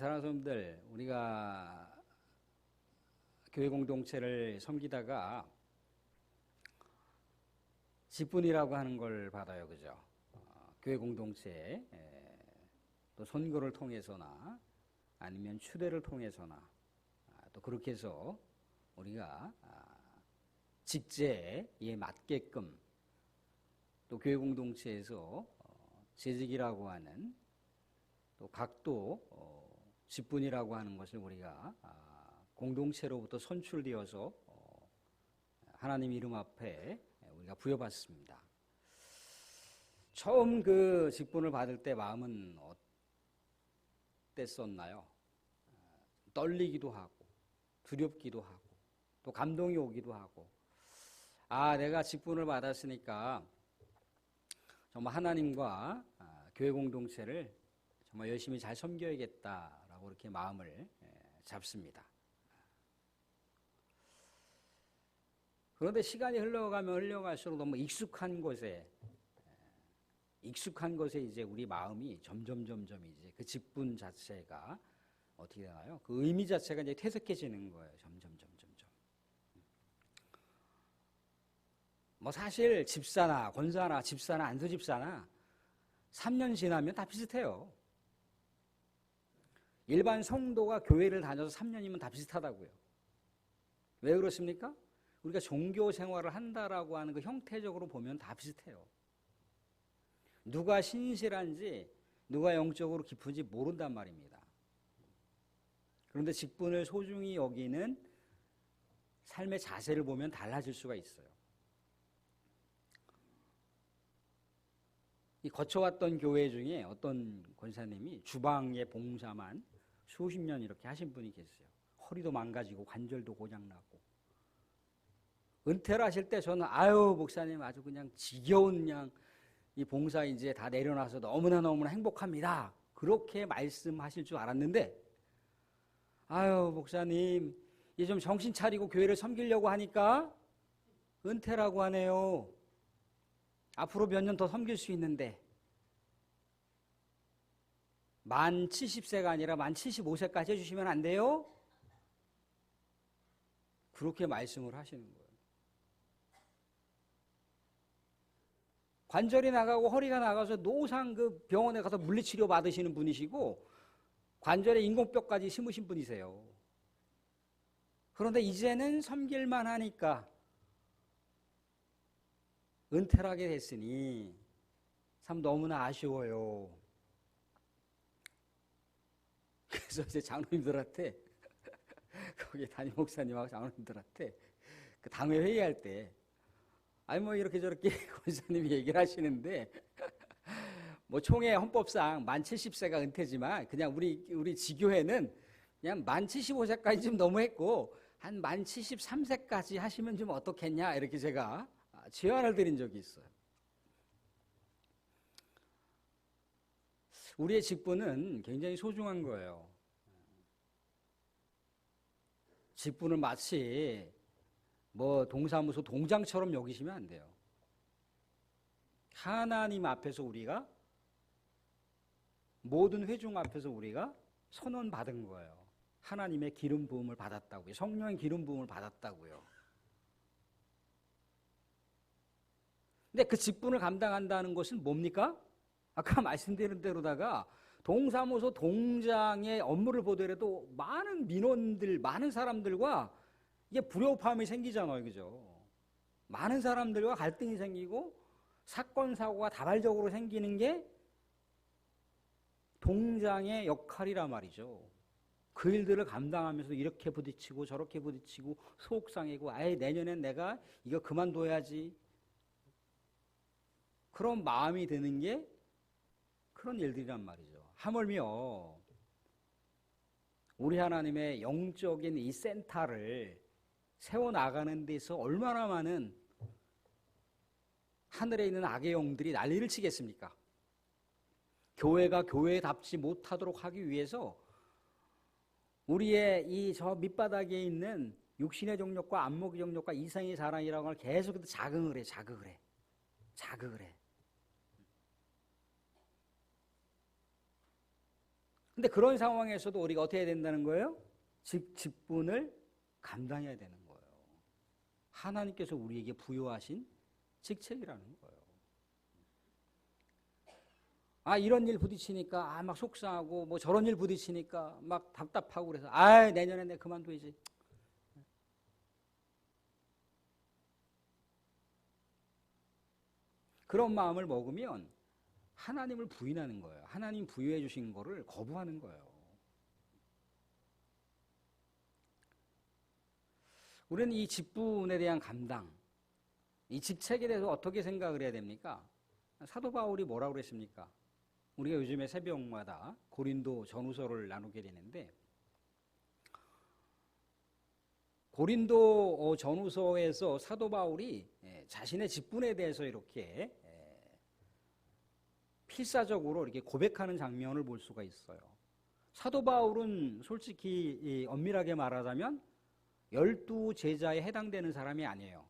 사랑하는 성도님들, 우리가 교회 공동체를 섬기다가 직분이라고 하는 걸 받아요, 그죠? 교회 공동체, 또 선교를 통해서나 아니면 추대를 통해서나 또 그렇게 해서 우리가 직제에 맞게끔 또 교회 공동체에서 재직이라고 하는 또 각도 직분이라고 하는 것을 우리가 공동체로부터 선출되어서 하나님 이름 앞에 우리가 부여받습니다. 처음 그 직분을 받을 때 마음은 어땠었나요? 떨리기도 하고 두렵기도 하고 또 감동이 오기도 하고, 내가 직분을 받았으니까 정말 하나님과 교회 공동체를 정말 열심히 잘 섬겨야겠다라고 이렇게 마음을 잡습니다. 그런데 시간이 흘러가면 흘러갈수록 너무 익숙한 것에 이제 우리 마음이 점점 이제 그 직분 자체가 어떻게 되나요? 그 의미 자체가 이제 퇴색해지는 거예요. 점점. 뭐 사실 집사나 권사나 집사나 안수집사나 3년 지나면 다 비슷해요. 일반 성도가 교회를 다녀서 3년이면 다 비슷하다고요. 왜 그렇습니까? 우리가 종교 생활을 한다라고 하는 그 형태적으로 보면 다 비슷해요. 누가 신실한지 누가 영적으로 깊은지 모른단 말입니다. 그런데 직분을 소중히 여기는 삶의 자세를 보면 달라질 수가 있어요. 이 거쳐왔던 교회 중에 어떤 권사님이 주방의 봉사만 수십 년 이렇게 하신 분이 계세요. 허리도 망가지고 관절도 고장나고. 은퇴를 하실 때 저는 목사님 아주 그냥 지겨운 그냥 이 봉사 이제 다 내려놔서 너무나 행복합니다. 그렇게 말씀하실 줄 알았는데, 목사님 이제 좀 정신 차리고 교회를 섬기려고 하니까 은퇴라고 하네요. 앞으로 몇 년 더 섬길 수 있는데 만 70세가 아니라 만 75세까지 해주시면 안 돼요? 그렇게 말씀을 하시는 거예요. 관절이 나가고 허리가 나가서 노상 그 병원에 가서 물리치료 받으시는 분이시고 관절에 인공뼈까지 심으신 분이세요. 그런데 이제는 섬길만 하니까 은퇴를 하게 됐으니 참 너무나 아쉬워요. 그래서 이제 장로님들한테 거기 담임 목사님하고 장로님들한테 그 당회 회의할 때 이렇게 저렇게 권사님이 얘기를 하시는데 뭐 총회 헌법상 만 70세가 은퇴지만 그냥 우리 지교회는 그냥 만 75세까지 좀 너무했고 한 만 73세까지 하시면 좀 어떻겠냐 이렇게 제가 제안을 드린 적이 있어요. 우리의 직분은 굉장히 소중한 거예요. 직분을 마치 뭐 동사무소 동장처럼 여기시면 안 돼요. 하나님 앞에서 우리가 모든 회중 앞에서 우리가 선언받은 거예요. 하나님의 기름 부음을 받았다고요. 성령의 기름 부음을 받았다고요. 근데 그 직분을 감당한다는 것은 뭡니까? 아까 말씀드린 대로다가 동사무소 동장의 업무를 보더라도 많은 민원들, 많은 사람들과 이게 불협화음이 생기잖아요. 그죠? 많은 사람들과 갈등이 생기고 사건, 사고가 다발적으로 생기는 게 동장의 역할이란 말이죠. 그 일들을 감당하면서 이렇게 부딪히고 저렇게 부딪히고 속상이고 내년엔 내가 이거 그만둬야지. 그런 마음이 드는 게 그런 일들이란 말이죠. 하물며 우리 하나님의 영적인 이 센터를 세워나가는 데서 얼마나 많은 하늘에 있는 악의 영들이 난리를 치겠습니까? 교회가 교회답지 못하도록 하기 위해서 우리의 이 저 밑바닥에 있는 육신의 정욕과 안목의 정욕과 이성의 사랑이라는 걸 계속해서 자극을 해. 근데 그런 상황에서도 우리가 어떻게 해야 된다는 거예요? 직분을 감당해야 되는 거예요. 하나님께서 우리에게 부여하신 직책이라는 거예요. 이런 일 부딪히니까 막 속상하고 뭐 저런 일 부딪히니까 막 답답하고 그래서 내년에 내가 그만둬야지. 그런 마음을 먹으면 하나님을 부인하는 거예요. 하나님 부여해 주신 거를 거부하는 거예요. 우리는 이 직분에 대한 감당, 이 직책에 대해서 어떻게 생각을 해야 됩니까? 사도 바울이 뭐라고 그랬습니까? 우리가 요즘에 새벽마다 고린도 전후서를 나누게 되는데, 고린도 전후서에서 사도 바울이 자신의 직분에 대해서 이렇게 필사적으로 이렇게 고백하는 장면을 볼 수가 있어요. 사도 바울은 솔직히 엄밀하게 말하자면 12제자에 해당되는 사람이 아니에요.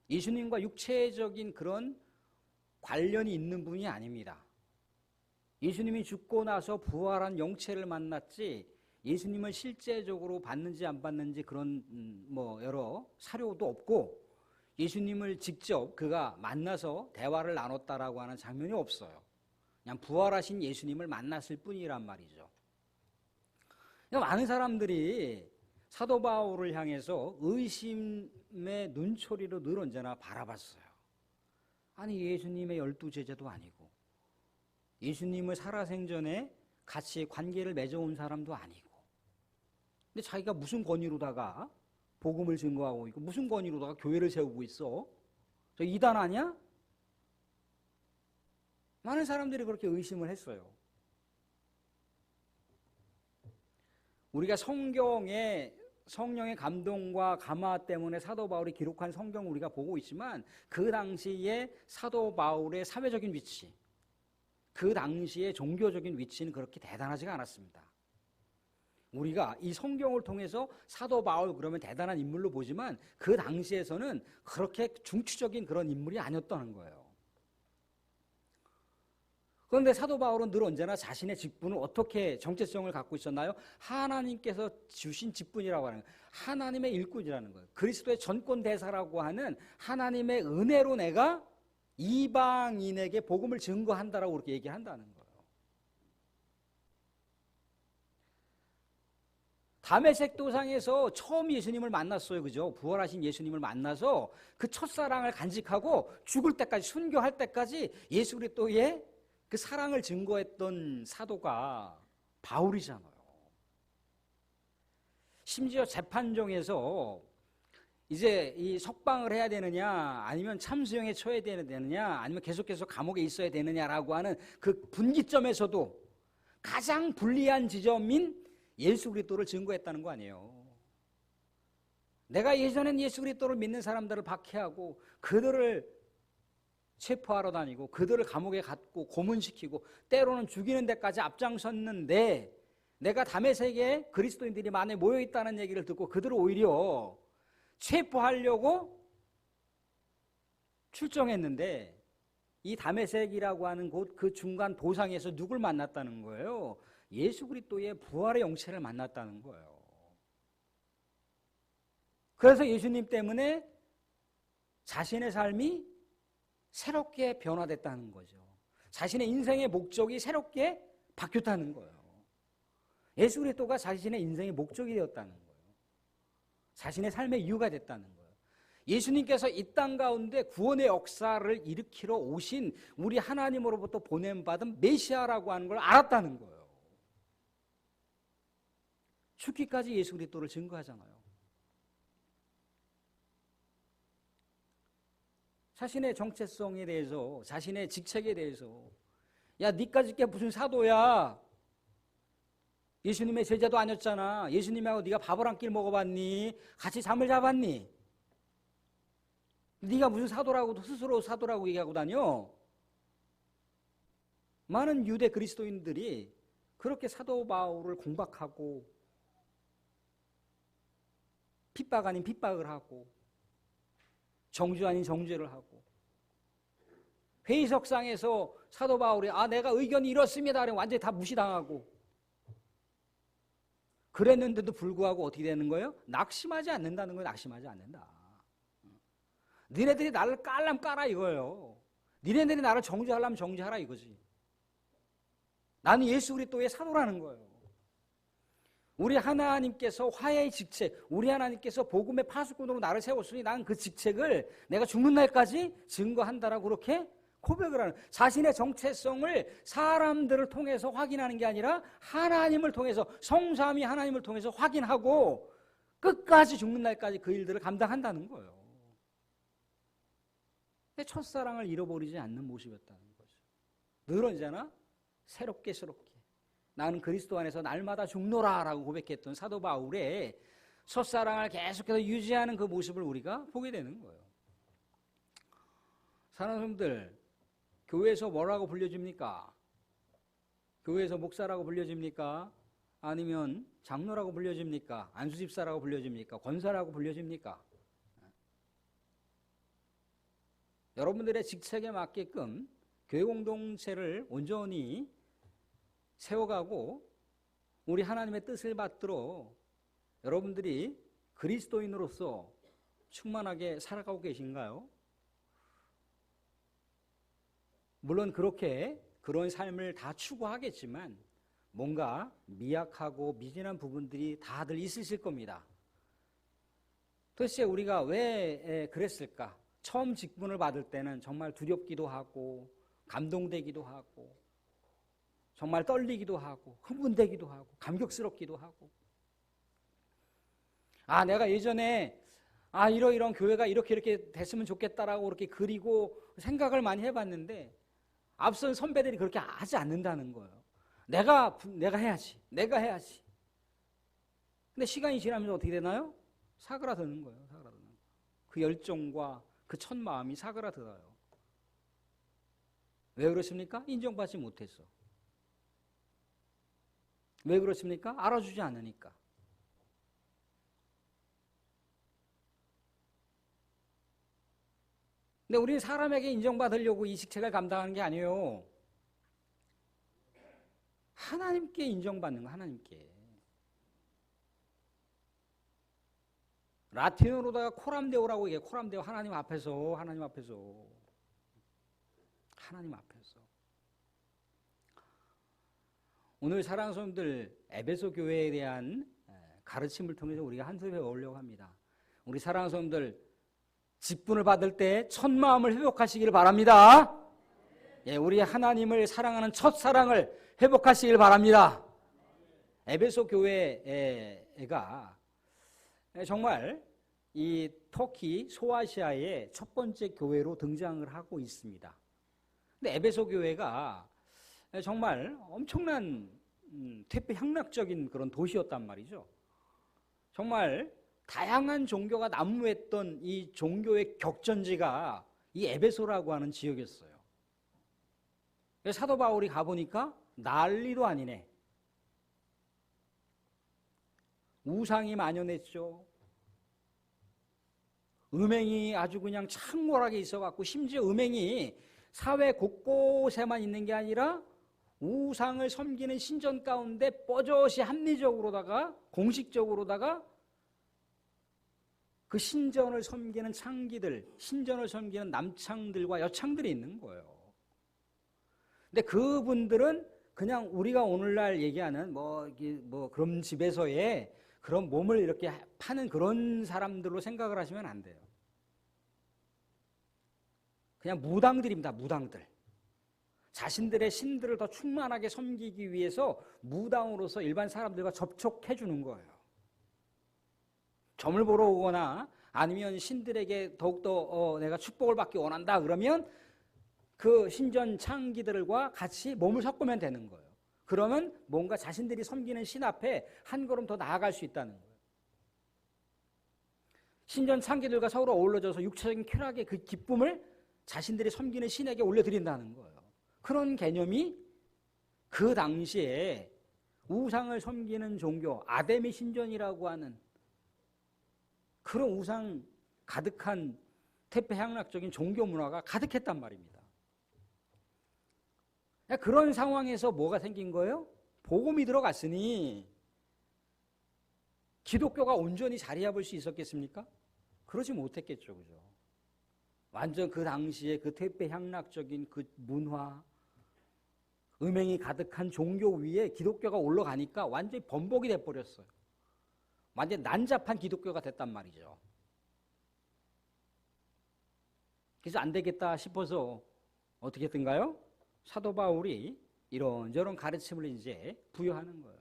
예수님과 육체적인 그런 관련이 있는 분이 아닙니다. 예수님이 죽고 나서 부활한 영체를 만났지 예수님을 실제적으로 봤는지 안 봤는지 그런 여러 사료도 없고 예수님을 직접 그가 만나서 대화를 나눴다라고 하는 장면이 없어요. 그냥 부활하신 예수님을 만났을 뿐이란 말이죠. 많은 사람들이 사도 바울을 향해서 의심의 눈초리로 늘 언제나 바라봤어요. 아니 예수님의 12제자도 아니고 예수님을 살아생전에 같이 관계를 맺어온 사람도 아니고 근데 자기가 무슨 권위로다가 복음을 증거하고 있고 무슨 권위로다가 교회를 세우고 있어? 저 이단 아니야? 많은 사람들이 그렇게 의심을 했어요. 우리가 성경에 성령의 감동과 감화 때문에 사도 바울이 기록한 성경을 우리가 보고 있지만 그 당시에 사도 바울의 사회적인 위치, 그 당시의 종교적인 위치는 그렇게 대단하지가 않았습니다. 우리가 이 성경을 통해서 사도 바울 그러면 대단한 인물로 보지만 그 당시에서는 그렇게 중추적인 그런 인물이 아니었다는 거예요. 그런데 사도 바울은 늘 언제나 자신의 직분을 어떻게 정체성을 갖고 있었나요? 하나님께서 주신 직분이라고 하는 거예요. 하나님의 일꾼이라는 거예요. 그리스도의 전권 대사라고 하는 하나님의 은혜로 내가 이방인에게 복음을 증거한다라고 그렇게 얘기한다는 거예요. 다메섹 도상에서 처음 예수님을 만났어요. 그죠? 부활하신 예수님을 만나서 그 첫사랑을 간직하고 죽을 때까지 순교할 때까지 예수 그리스도의 그 사랑을 증거했던 사도가 바울이잖아요. 심지어 재판정에서 이제 이 석방을 해야 되느냐 아니면 참수형에 처해야 되느냐 아니면 계속해서 감옥에 있어야 되느냐라고 하는 그 분기점에서도 가장 불리한 지점인 예수 그리스도를 증거했다는 거 아니에요. 내가 예전엔 예수 그리스도를 믿는 사람들을 박해하고 그들을 체포하러 다니고 그들을 감옥에 갖고 고문시키고 때로는 죽이는 데까지 앞장섰는데 내가 다메섹에 그리스도인들이 많이 모여있다는 얘기를 듣고 그들을 오히려 체포하려고 출정했는데 이 다메섹이라고 하는 곳 그 중간 도상에서 누굴 만났다는 거예요? 예수 그리스도의 부활의 영체를 만났다는 거예요. 그래서 예수님 때문에 자신의 삶이 새롭게 변화됐다는 거죠. 자신의 인생의 목적이 새롭게 바뀌었다는 거예요. 예수 그리스도가 자신의 인생의 목적이 되었다는 거예요. 자신의 삶의 이유가 됐다는 거예요. 예수님께서 이 땅 가운데 구원의 역사를 일으키러 오신 우리 하나님으로부터 보냄받은 메시아라고 하는 걸 알았다는 거예요. 죽기까지 예수 그리스도를 증거하잖아요. 자신의 정체성에 대해서 자신의 직책에 대해서 야 니까짓 게 무슨 사도야. 예수님의 제자도 아니었잖아. 예수님하고 네가 밥을 한 끼 먹어봤니? 같이 잠을 자봤니? 네가 무슨 사도라고 스스로 사도라고 얘기하고 다녀? 많은 유대 그리스도인들이 그렇게 사도 바울을 공박하고 핍박 아닌 핍박을 하고 정죄 아닌 정죄를 하고 회의석상에서 사도 바울이 내가 의견이 이렇습니다. 그러면 완전히 다 무시당하고 그랬는데도 불구하고 어떻게 되는 거예요? 낙심하지 않는다는 거예요. 낙심하지 않는다. 니네들이 나를 깔라면 깔아 이거예요. 니네들이 나를 정죄하려면 정죄하라 이거지. 나는 예수 그리스도의 사도라는 거예요. 우리 하나님께서 화해의 직책, 우리 하나님께서 복음의 파수꾼으로 나를 세웠으니 나는 그 직책을 내가 죽는 날까지 증거한다라고 그렇게 고백을 하는, 자신의 정체성을 사람들을 통해서 확인하는 게 아니라 하나님을 통해서, 성삼위 하나님을 통해서 확인하고 끝까지 죽는 날까지 그 일들을 감당한다는 거예요. 근데 첫사랑을 잃어버리지 않는 모습이었다는 거죠. 늘 언제나 새롭게 나는 그리스도 안에서 날마다 죽노라 라고 고백했던 사도 바울의 첫사랑을 계속해서 유지하는 그 모습을 우리가 보게 되는 거예요. 사랑하는 여러분들, 교회에서 뭐라고 불려집니까? 교회에서 목사라고 불려집니까? 아니면 장로라고 불려집니까? 안수집사라고 불려집니까? 권사라고 불려집니까? 여러분들의 직책에 맞게끔 교회 공동체를 온전히 세워가고 우리 하나님의 뜻을 받들어 여러분들이 그리스도인으로서 충만하게 살아가고 계신가요? 물론 그런 삶을 다 추구하겠지만 뭔가 미약하고 미진한 부분들이 다들 있으실 겁니다. 도대체 우리가 왜 그랬을까? 처음 직분을 받을 때는 정말 두렵기도 하고 감동되기도 하고 정말 떨리기도 하고 흥분되기도 하고 감격스럽기도 하고, 내가 예전에 이런 교회가 이렇게 됐으면 좋겠다라고 그렇게 그리고 생각을 많이 해봤는데 앞선 선배들이 그렇게 하지 않는다는 거예요. 내가 해야지. 근데 시간이 지나면서 어떻게 되나요? 사그라드는 거예요. 그 열정과 그 첫 마음이 사그라들어요. 왜 그렇습니까? 인정받지 못해서. 왜 그렇습니까? 알아주지 않으니까. 근데 우리는 사람에게 인정받으려고 이 직책을 감당하는 게 아니에요. 하나님께 인정받는 거, 하나님께. 라틴어로다가 코람데오라고 얘기해요. 코람데오, 하나님 앞에서. 오늘 사랑하는 성도들, 에베소 교회에 대한 가르침을 통해서 우리가 한 수업 배우려고 합니다. 우리 사랑하는 성도들, 직분을 받을 때 첫 마음을 회복하시기를 바랍니다. 우리 하나님을 사랑하는 첫 사랑을 회복하시길 바랍니다. 에베소 교회가 정말 이 터키 소아시아의 첫 번째 교회로 등장을 하고 있습니다. 근데 에베소 교회가 정말 엄청난 퇴폐향락적인 그런 도시였단 말이죠. 정말 다양한 종교가 난무했던 이 종교의 격전지가 이 에베소라고 하는 지역이었어요. 사도 바울이 가보니까 난리도 아니네. 우상이 만연했죠. 음행이 아주 그냥 창궐하게 있어갖고, 심지어 음행이 사회 곳곳에만 있는 게 아니라 우상을 섬기는 신전 가운데 뽀젓이 합리적으로다가 공식적으로다가 그 신전을 섬기는 창기들, 신전을 섬기는 남창들과 여창들이 있는 거예요. 근데 그분들은 그냥 우리가 오늘날 얘기하는 그런 집에서의 그런 몸을 이렇게 파는 그런 사람들로 생각을 하시면 안 돼요. 그냥 무당들입니다. 무당들. 자신들의 신들을 더 충만하게 섬기기 위해서 무당으로서 일반 사람들과 접촉해 주는 거예요. 점을 보러 오거나 아니면 신들에게 더욱더 내가 축복을 받기 원한다 그러면 그 신전 창기들과 같이 몸을 섞으면 되는 거예요. 그러면 뭔가 자신들이 섬기는 신 앞에 한 걸음 더 나아갈 수 있다는 거예요. 신전 창기들과 서로 어우러져서 육체적인 쾌락의 그 기쁨을 자신들이 섬기는 신에게 올려드린다는 거예요. 그런 개념이 그 당시에 우상을 섬기는 종교, 아데미 신전이라고 하는 그런 우상 가득한 퇴폐향락적인 종교 문화가 가득했단 말입니다. 그런 상황에서 뭐가 생긴 거예요? 복음이 들어갔으니 기독교가 온전히 자리 잡을 수 있었겠습니까? 그러지 못했겠죠. 그죠? 완전 그 당시에 그 퇴폐향락적인 그 문화, 음행이 가득한 종교 위에 기독교가 올라가니까 완전히 번복이 돼버렸어요. 완전히 난잡한 기독교가 됐단 말이죠. 그래서 안 되겠다 싶어서 어떻게 했던가요? 사도 바울이 이런저런 가르침을 이제 부여하는 거예요.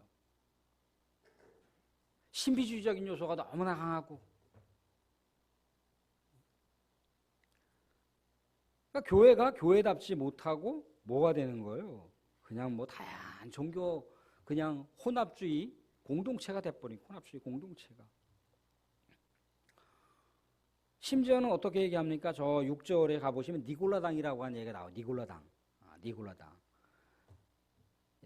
신비주의적인 요소가 너무나 강하고, 그러니까 교회가 교회답지 못하고 뭐가 되는 거예요? 그냥 뭐 다양한 종교 그냥 혼합주의 공동체가 돼버린 혼합주의 공동체가. 심지어는 어떻게 얘기합니까? 저 6절에 가보시면 니골라당이라고 하는 얘기가 나와요. 니골라당. 니골라당.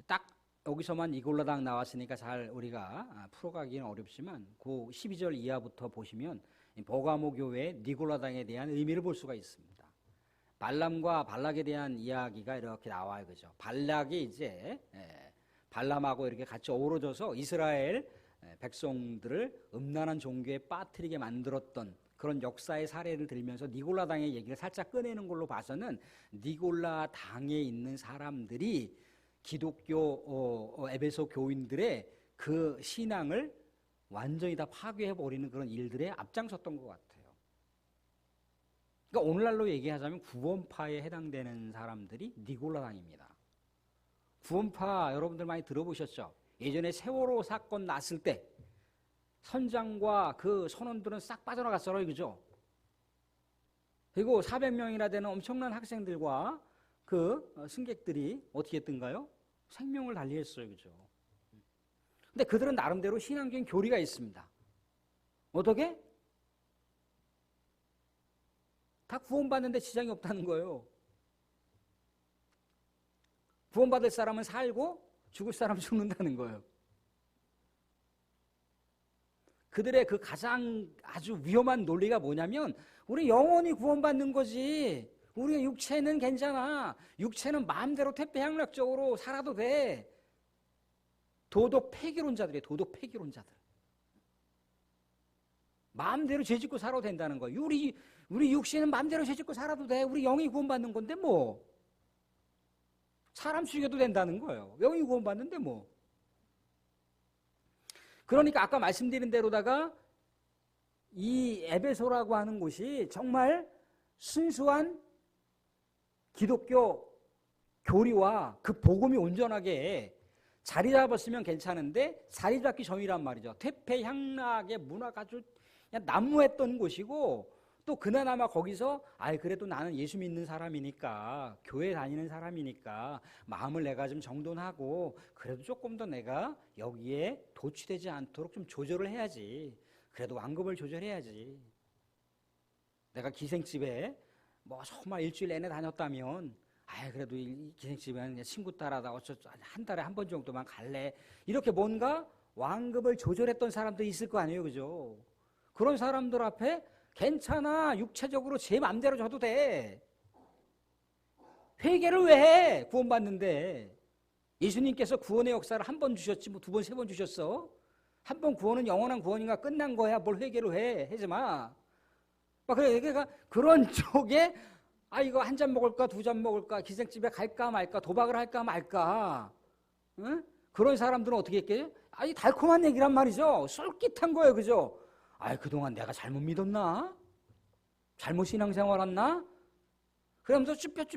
딱 여기서만 니골라당 나왔으니까 잘 우리가 풀어가기는 어렵지만 그 12절 이하부터 보시면 버가모 교회의 니골라당에 대한 의미를 볼 수가 있습니다. 발람과 발락에 대한 이야기가 이렇게 나와요. 그죠? 발락이 이제 발람하고 이렇게 같이 어우러져서 이스라엘 백성들을 음란한 종교에 빠뜨리게 만들었던 그런 역사의 사례를 들면서 니골라당의 얘기를 살짝 꺼내는 걸로 봐서는 니골라당에 있는 사람들이 기독교 에베소 교인들의 그 신앙을 완전히 다 파괴해버리는 그런 일들에 앞장섰던 것 같아요. 그러니까 오늘날로 얘기하자면 구원파에 해당되는 사람들이 니골라당입니다. 구원파 여러분들 많이 들어보셨죠? 예전에 세월호 사건 났을 때 선장과 그 선원들은 싹 빠져나갔어요. 그죠? 그리고 400명이나 되는 엄청난 학생들과 그 승객들이 어떻게 했던가요? 생명을 달리했어요. 그죠? 근데 그들은 나름대로 신앙적인 교리가 있습니다. 어떻게? 다 구원받는데 지장이 없다는 거예요. 구원받을 사람은 살고 죽을 사람은 죽는다는 거예요. 그들의 그 가장 아주 위험한 논리가 뭐냐면 우리 영원히 구원받는 거지. 우리의 육체는 괜찮아. 육체는 마음대로 퇴폐향락적으로 살아도 돼. 도덕 폐기론자들이에요. 도덕 폐기론자들. 마음대로 죄짓고 살아도 된다는 거예요. 우리 육신은 마음대로 죄짓고 살아도 돼. 우리 영이 구원받는 건데 뭐. 사람 죽여도 된다는 거예요. 영이 구원받는데 뭐. 그러니까 아까 말씀드린 대로다가 이 에베소라고 하는 곳이 정말 순수한 기독교 교리와 그 복음이 온전하게 자리 잡았으면 괜찮은데 자리 잡기 전이란 말이죠. 퇴폐향락의 문화가 아주 그냥 난무했던 곳이고 또 그나마 거기서 그래도 나는 예수 믿는 사람이니까 교회 다니는 사람이니까 마음을 내가 좀 정돈하고 그래도 조금 더 내가 여기에 도취되지 않도록 좀 조절을 해야지. 그래도 완급을 조절해야지. 내가 기생집에 뭐 정말 일주일 내내 다녔다면 그래도 이 기생집에는 친구 따라다 한 달에 한 번 정도만 갈래. 이렇게 뭔가 완급을 조절했던 사람도 있을 거 아니에요. 그죠? 그런 사람들 앞에 괜찮아. 육체적으로 제 맘대로 져도 돼. 회개를 왜 해? 구원받는데. 예수님께서 구원의 역사를 한 번 주셨지 뭐 두 번, 세 번 주셨어? 한 번 구원은 영원한 구원인가 끝난 거야. 뭘 회개를 해? 하지 마. 그러니까 그런 쪽에 이거 한 잔 먹을까 두 잔 먹을까 기생집에 갈까 말까 도박을 할까 말까 응? 그런 사람들은 어떻게 했겠어요? 이 달콤한 얘기란 말이죠. 쏠깃한 거예요. 그죠? 그동안 내가 잘못 믿었나? 잘못 신앙생활 했나? 그러면서 쭈뼛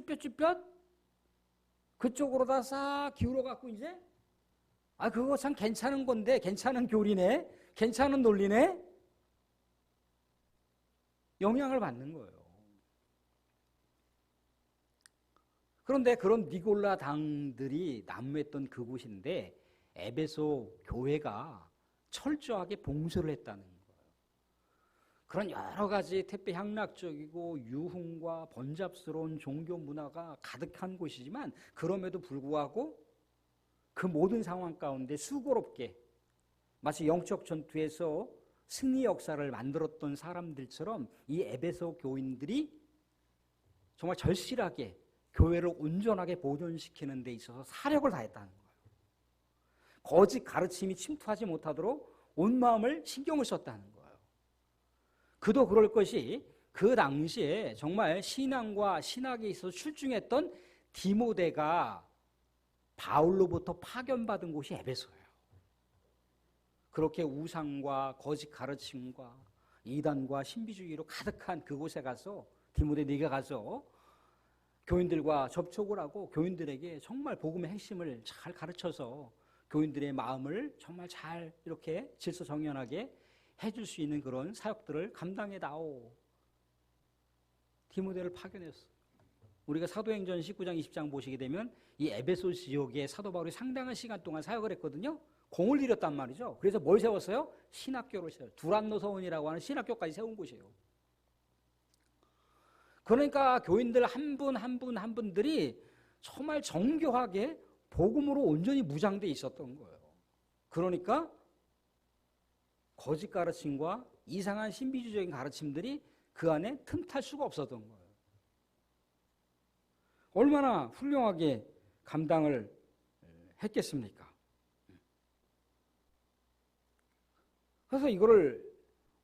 그쪽으로 싹 기울어갖고 이제 그거 참 괜찮은 건데 괜찮은 교리네 괜찮은 논리네 영향을 받는 거예요. 그런데 그런 니골라 당들이 난무했던 그곳인데 에베소 교회가 철저하게 봉쇄를 했다는 거예요. 그런 여러 가지 퇴폐향락적이고 유흥과 번잡스러운 종교 문화가 가득한 곳이지만 그럼에도 불구하고 그 모든 상황 가운데 수고롭게 마치 영적 전투에서 승리 역사를 만들었던 사람들처럼 이 에베소 교인들이 정말 절실하게 교회를 온전하게 보존시키는 데 있어서 사력을 다했다는 거예요. 거짓 가르침이 침투하지 못하도록 온 마음을 신경을 썼다는 거예요. 그도 그럴 것이 그 당시에 정말 신앙과 신학에 있어서 출중했던 디모데가 바울로부터 파견받은 곳이 에베소예요. 그렇게 우상과 거짓 가르침과 이단과 신비주의로 가득한 그곳에 가서 디모데 네가 가서 교인들과 접촉을 하고 교인들에게 정말 복음의 핵심을 잘 가르쳐서 교인들의 마음을 정말 잘 이렇게 질서정연하게 해줄 수 있는 그런 사역들을 감당해 다오. 디모데를 파견했어. 우리가 사도행전 19장 20장 보시게 되면 이 에베소 지역에 사도 바울이 상당한 시간 동안 사역을 했거든요. 공을 들였단 말이죠. 그래서 뭘 세웠어요? 신학교를 세워요. 두란노 서원이라고 하는 신학교까지 세운 곳이에요. 그러니까 교인들 한 분 한 분들이 정말 정교하게 복음으로 온전히 무장돼 있었던 거예요. 그러니까 거짓 가르침과 이상한 신비주의적인 가르침들이 그 안에 틈탈 수가 없었던 거예요. 얼마나 훌륭하게 감당을 했겠습니까? 그래서 이거를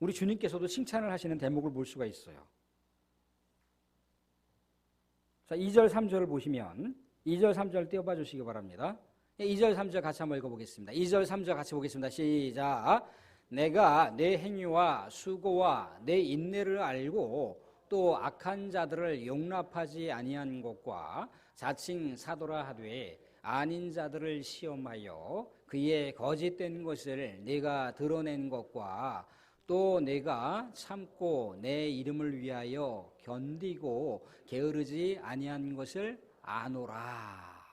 우리 주님께서도 칭찬을 하시는 대목을 볼 수가 있어요. 자, 2절 3절을 보시면 2절 3절 띄워봐 주시기 바랍니다. 2절 3절 같이 한번 읽어보겠습니다. 2절 3절 같이 보겠습니다. 시작. 내가 내 행위와 수고와 내 인내를 알고 또 악한 자들을 용납하지 아니한 것과 자칭 사도라 하되 아닌 자들을 시험하여 그의 거짓된 것을 내가 드러낸 것과 또 내가 참고 내 이름을 위하여 견디고 게으르지 아니한 것을 아노라.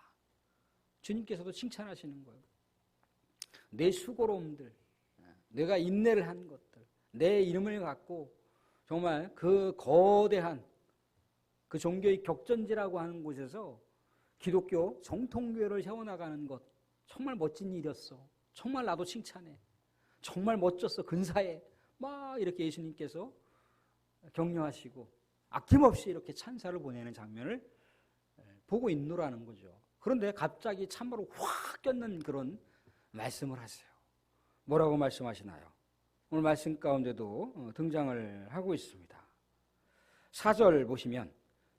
주님께서도 칭찬하시는 거예요. 내 수고로움들, 내가 인내를 한 것들, 내 이름을 갖고 정말 그 거대한 그 종교의 격전지라고 하는 곳에서 기독교 정통교회를 세워나가는 것 정말 멋진 일이었어. 정말 나도 칭찬해. 정말 멋졌어. 근사해. 막 이렇게 예수님께서 격려하시고 아낌없이 이렇게 찬사를 보내는 장면을 보고 있노라는 거죠. 그런데 갑자기 참으로 확 꼈는 그런 말씀을 하세요. 뭐라고 말씀하시나요? 오늘 말씀 가운데도 등장을 하고 있습니다. 4절 보시면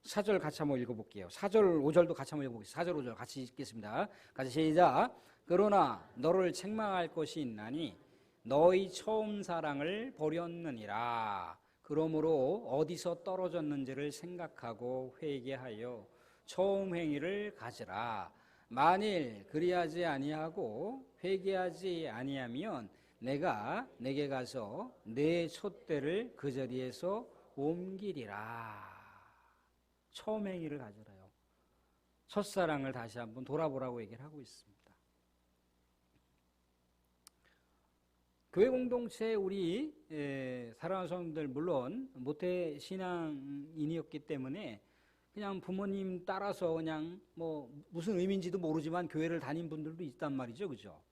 4절 같이 한번 읽어볼게요. 4절 5절도 같이 한번 읽어보겠습니다. 4절 5절 같이 읽겠습니다. 같이 시작. 그러나 너를 책망할 것이 있나니 너희 처음 사랑을 버렸느니라. 그러므로 어디서 떨어졌는지를 생각하고 회개하여 처음 행위를 가지라. 만일 그리하지 아니하고 회개하지 아니하면 내가 내게 가서 내 촛대를 그 자리에서 옮기리라. 처음 행위를 가지라요. 첫사랑을 다시 한번 돌아보라고 얘기를 하고 있습니다. 교회 공동체 우리 사랑하는 성도들 물론 모태 신앙인이었기 때문에 그냥 부모님 따라서 그냥 뭐 무슨 의미인지도 모르지만 교회를 다닌 분들도 있단 말이죠, 그죠?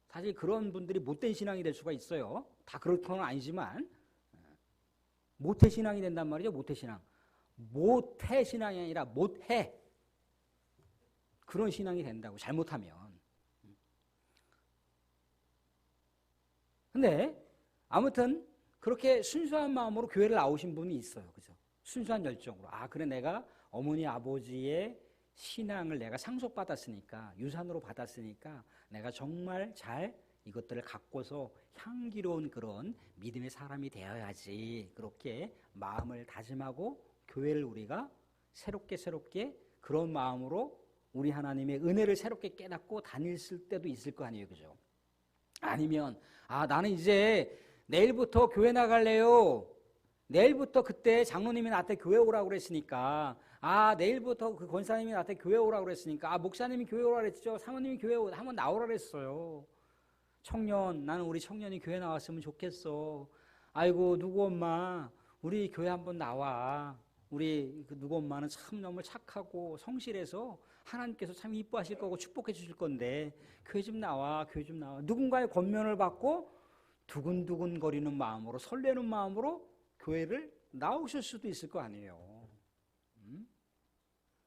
사실 그런 분들이 못된 신앙이 될 수가 있어요. 다 그렇건 아니지만 모태 신앙이 된단 말이죠, 모태 신앙. 모태 신앙이 아니라 못해. 그런 신앙이 된다고 잘못하면. 근데 아무튼 그렇게 순수한 마음으로 교회를 나오신 분이 있어요. 그죠? 순수한 열정으로. 아, 그래 내가 어머니 아버지의 신앙을 내가 상속받았으니까 유산으로 받았으니까 내가 정말 잘 이것들을 갖고서 향기로운 그런 믿음의 사람이 되어야지. 그렇게 마음을 다짐하고 교회를 우리가 새롭게 그런 마음으로 우리 하나님의 은혜를 새롭게 깨닫고 다닐 때도 있을 거 아니에요. 그죠? 아니면 아 나는 이제 내일부터 교회 나갈래요. 내일부터 그때 장로님이 나한테 교회 오라고 그랬으니까 아 내일부터 그 권사님이 나한테 교회 오라고 그랬으니까 아 목사님이 교회 오라고 그랬죠. 사모님이 교회 한번 나오라고 그랬어요. 청년 나는 우리 청년이 교회 나왔으면 좋겠어. 아이고 누구 엄마 우리 교회 한번 나와. 우리 그 누구 엄마는 참 너무 착하고 성실해서 하나님께서 참 이뻐하실 거고 축복해 주실 건데 교회 좀 나와 교회 좀 나와. 누군가의 권면을 받고 두근두근 거리는 마음으로 설레는 마음으로 교회를 나오실 수도 있을 거 아니에요.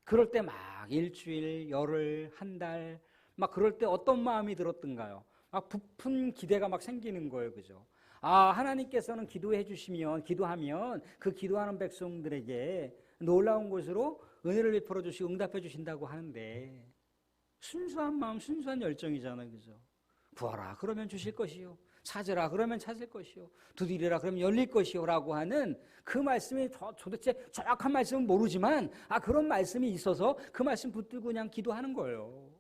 그럴 때 막 일주일, 열흘, 한 달, 막 그럴 때 어떤 마음이 들었던가요? 막 부푼 기대가 막 생기는 거예요. 그죠? 아, 하나님께서는 기도하면 그 기도하는 백성들에게 놀라운 것으로 은혜를 베풀어 주시고 응답해 주신다고 하는데 순수한 마음, 순수한 열정이잖아요. 그죠? 구하라 그러면 주실 것이요. 찾으라 그러면 찾을 것이요. 두드리라 그러면 열릴 것이요. 라고 하는 그 말씀이 도대체 정확한 말씀은 모르지만 그런 말씀이 있어서 그 말씀 붙들고 그냥 기도하는 거예요.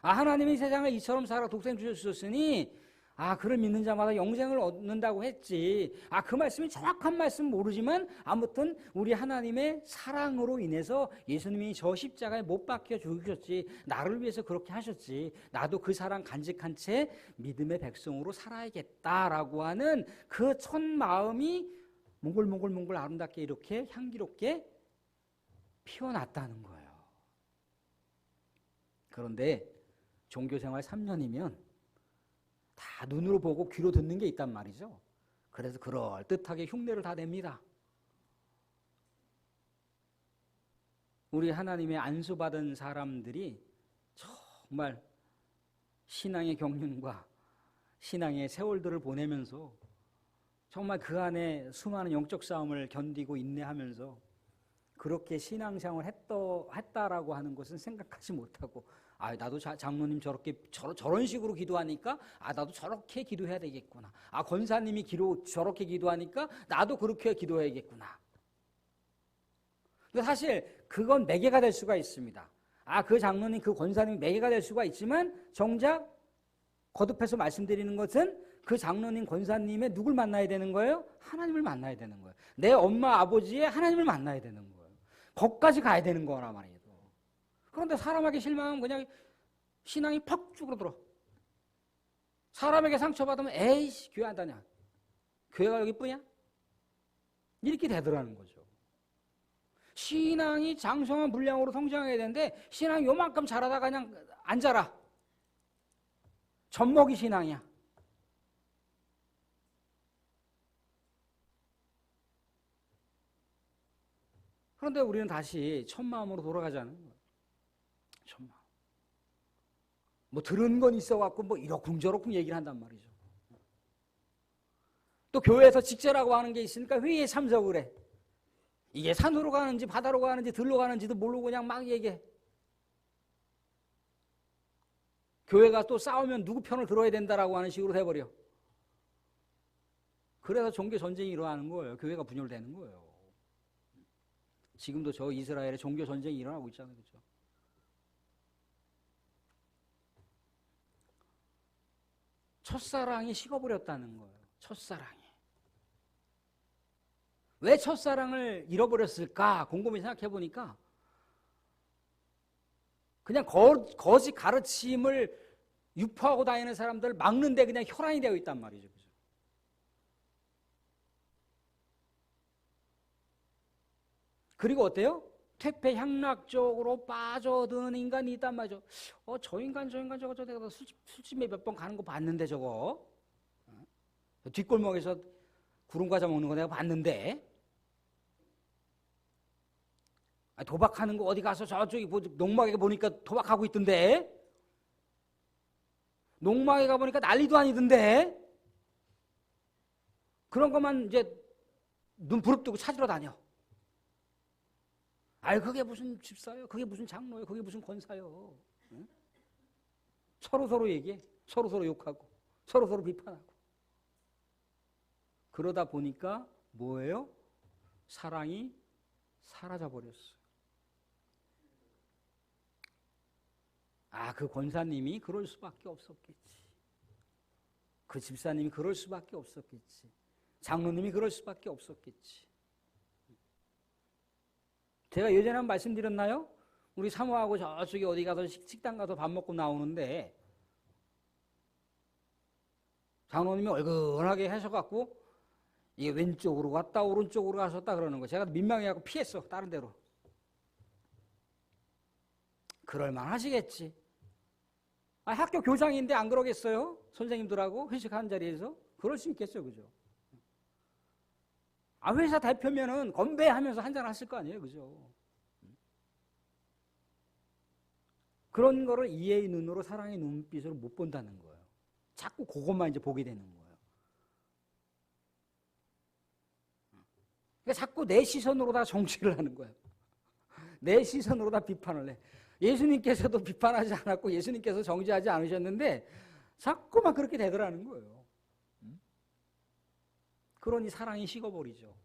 하나님이 세상을 이처럼 살아 독생 주셨으니 그를 믿는 자마다 영생을 얻는다고 했지. 그 말씀이 정확한 말씀은 모르지만 아무튼 우리 하나님의 사랑으로 인해서 예수님이 저 십자가에 못 박혀 죽으셨지. 나를 위해서 그렇게 하셨지. 나도 그 사랑 간직한 채 믿음의 백성으로 살아야겠다라고 하는 그 첫 마음이 몽글몽글 아름답게 이렇게 향기롭게 피어났다는 거예요. 그런데 종교생활 3년이면 다 눈으로 보고 귀로 듣는 게 있단 말이죠. 그래서 그럴듯하게 흉내를 다 냅니다. 우리 하나님의 안수받은 사람들이 정말 신앙의 경륜과 신앙의 세월들을 보내면서 정말 그 안에 수많은 영적 싸움을 견디고 인내하면서 그렇게 신앙생활을 했다라고 하는 것은 생각하지 못하고 나도 장로님 저런 식으로 기도하니까 나도 저렇게 기도해야 되겠구나. 권사님이 저렇게 기도하니까 나도 그렇게 기도해야겠구나. 근데 사실 그건 매개가 될 수가 있습니다. 그 장로님, 그 권사님이 매개가 될 수가 있지만 정작 거듭해서 말씀드리는 것은 그 장로님, 권사님의 누굴 만나야 되는 거예요? 하나님을 만나야 되는 거예요. 내 엄마, 아버지의 하나님을 만나야 되는 거예요. 거기까지 가야 되는 거란 말이에요. 그런데 사람에게 실망하면 그냥 신앙이 팍 쭈그러들어. 사람에게 상처받으면 에이씨 교회 안 다냐. 교회가 여기 뿐이야? 이렇게 되더라는 거죠. 신앙이 장성한 분량으로 성장해야 되는데 신앙이 요만큼 자라다가 그냥 안 자라. 젖먹이 신앙이야. 그런데 우리는 다시 첫 마음으로 돌아가자는 거예요. 첫 마음. 들은 건 있어갖고 이러쿵저러쿵 얘기를 한단 말이죠. 또 교회에서 직제라고 하는 게 있으니까 회의에 참석을 해. 이게 산으로 가는지 바다로 가는지 들로 가는지도 모르고 그냥 막 얘기해. 교회가 또 싸우면 누구 편을 들어야 된다라고 하는 식으로 돼버려. 그래서 종교 전쟁이 일어나는 거예요. 교회가 분열되는 거예요. 지금도 저 이스라엘에 종교 전쟁이 일어나고 있잖아요. 그렇죠? 첫사랑이 식어버렸다는 거예요. 첫사랑이. 왜 첫사랑을 잃어버렸을까? 곰곰이 생각해 보니까 그냥 거짓 가르침을 유포하고 다니는 사람들을 막는데 그냥 혈안이 되어 있단 말이죠. 그죠? 그리고 어때요? 퇴폐 향락적으로 빠져드는 인간이 있단 말이죠. 저 인간 저거 내가 술집에 몇 번 가는 거 봤는데 저거. 뒷골목에서 구름과자 먹는 거 내가 봤는데. 도박하는 거 어디 가서 저쪽이 농막에 보니까 도박하고 있던데. 농막에 가보니까 난리도 아니던데. 그런 것만 이제 눈 부릅뜨고 찾으러 다녀. 그게 무슨 집사요? 그게 무슨 장로요? 그게 무슨 권사요? 응? 서로 얘기해. 서로 욕하고 서로 비판하고. 그러다 보니까 뭐예요? 사랑이 사라져버렸어요. 그 권사님이 그럴 수밖에 없었겠지. 그 집사님이 그럴 수밖에 없었겠지. 장로님이 그럴 수밖에 없었겠지. 제가 예전에 한번 말씀드렸나요? 우리 사모하고 저쪽에 어디 가서 식당 가서 밥 먹고 나오는데 장로님이 얼큰하게 하셔갖고 이게 왼쪽으로 갔다 오른쪽으로 가셨다 그러는 거. 제가 민망해갖고 피했어. 다른 데로. 그럴만 하시겠지. 학교 교장인데 안 그러겠어요? 선생님들하고 회식하는 자리에서? 그럴 수 있겠죠. 그죠? 회사 대표면은 건배하면서 한잔 하실 거 아니에요. 그죠? 그런 거를 이해의 눈으로 사랑의 눈빛으로 못 본다는 거예요. 자꾸 그것만 이제 보게 되는 거예요. 그러니까 자꾸 내 시선으로 다 정치를 하는 거예요. 내 시선으로 다 비판을 해. 예수님께서도 비판하지 않았고 예수님께서 정죄하지 않으셨는데 자꾸만 그렇게 되더라는 거예요. 그러니 사랑이 식어버리죠.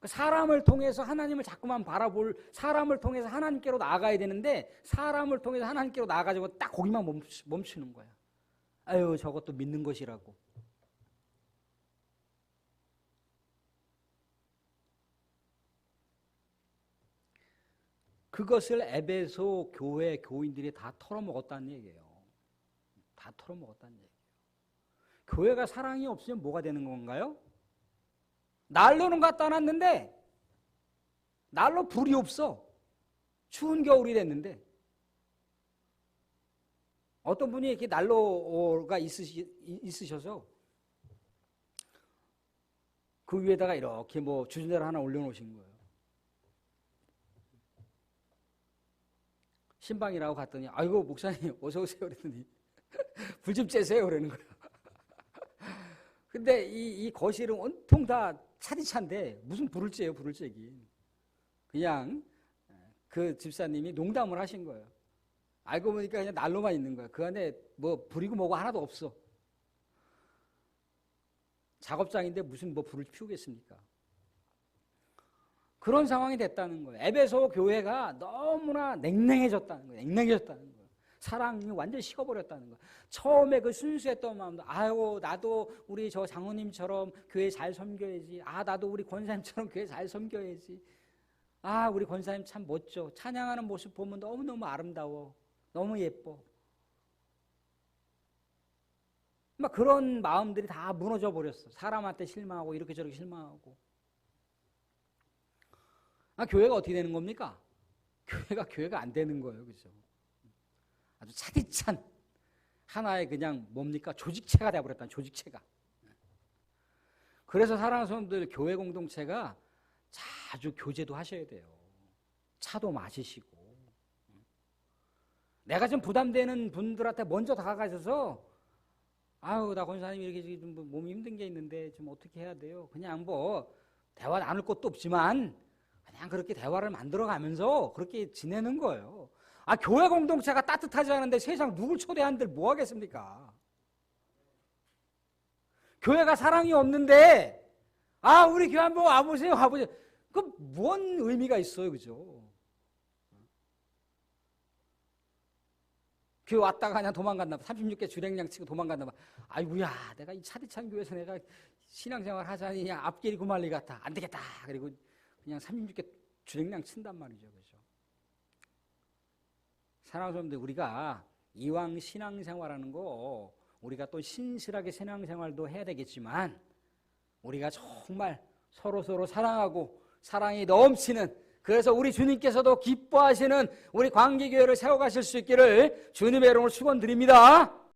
사람을 통해서 하나님을 자꾸만 바라볼, 사람을 통해서 하나님께로 나아가야 되는데 사람을 통해서 하나님께로 나아가지고 딱 거기만 멈추는 거야. 아유, 저것도 믿는 것이라고. 그것을 에베소 교회 교인들이 다 털어먹었다는 얘기예요. 다 털어먹었다는 얘기예요. 교회가 사랑이 없으면 뭐가 되는 건가요? 난로는 갖다 놨는데 난로 불이 없어. 추운 겨울이 됐는데 어떤 분이 이렇게 난로가 있으셔서 그 위에다가 이렇게 뭐 주전자를 하나 올려놓으신 거예요. 신방이라고 갔더니 아이고 목사님 어서 오세요 그랬더니 불 좀 쬐세요 그러는 거예요. 근데 이 거실은 온통 다 차디찬데 무슨 불을 쬐요, 불을 쬐긴. 그냥 그 집사님이 농담을 하신 거예요. 알고 보니까 그냥 난로만 있는 거야. 그 안에 뭐 불이고 뭐고 하나도 없어. 작업장인데 무슨 뭐 불을 피우겠습니까? 그런 상황이 됐다는 거예요. 에베소 교회가 너무나 냉랭해졌다는 거예요. 냉랭해졌다는 거예요. 사랑이 완전히 식어버렸다는 거예요. 처음에 그 순수했던 마음도 아유 나도 우리 저 장로님처럼 교회 잘 섬겨야지. 아 나도 우리 권사님처럼 교회 잘 섬겨야지. 아 우리 권사님 참 멋져. 찬양하는 모습 보면 너무너무 아름다워. 너무 예뻐. 막 그런 마음들이 다 무너져 버렸어. 사람한테 실망하고 이렇게 저렇게 실망하고. 아, 교회가 어떻게 되는 겁니까? 교회가 안 되는 거예요. 그죠? 아주 차디찬 하나의 그냥 뭡니까? 조직체가 되어버렸다. 조직체가. 그래서 사랑하는 사람들 교회 공동체가 자주 교제도 하셔야 돼요. 차도 마시시고. 내가 좀 부담되는 분들한테 먼저 다가가셔서 아유 나 권사님 이렇게 좀 몸이 힘든 게 있는데 좀 어떻게 해야 돼요? 그냥 뭐 대화 나눌 것도 없지만 그냥 그렇게 대화를 만들어가면서 그렇게 지내는 거예요. 아 교회 공동체가 따뜻하지 않은데 세상 누굴 초대한들 뭐 하겠습니까? 교회가 사랑이 없는데 아 우리 교회 한번 와보세요. 그 뭔 의미가 있어요, 그죠? 교회 왔다가 그냥 도망갔나 봐. 36개 주랭량 치고 도망갔나 봐. 아이고야 내가 이 차디찬 교회에서 내가 신앙생활 하자니 그냥 앞길이 구말리 같아. 안 되겠다. 그리고 그냥 36개 주랭량 친단 말이죠. 그죠? 사랑하는 사람들 우리가 이왕 신앙생활하는 거 우리가 또 신실하게 신앙생활도 해야 되겠지만 우리가 정말 서로 사랑하고 사랑이 넘치는 그래서 우리 주님께서도 기뻐하시는 우리 광기교회를 세워가실 수 있기를 주님의 이름으로 축원드립니다.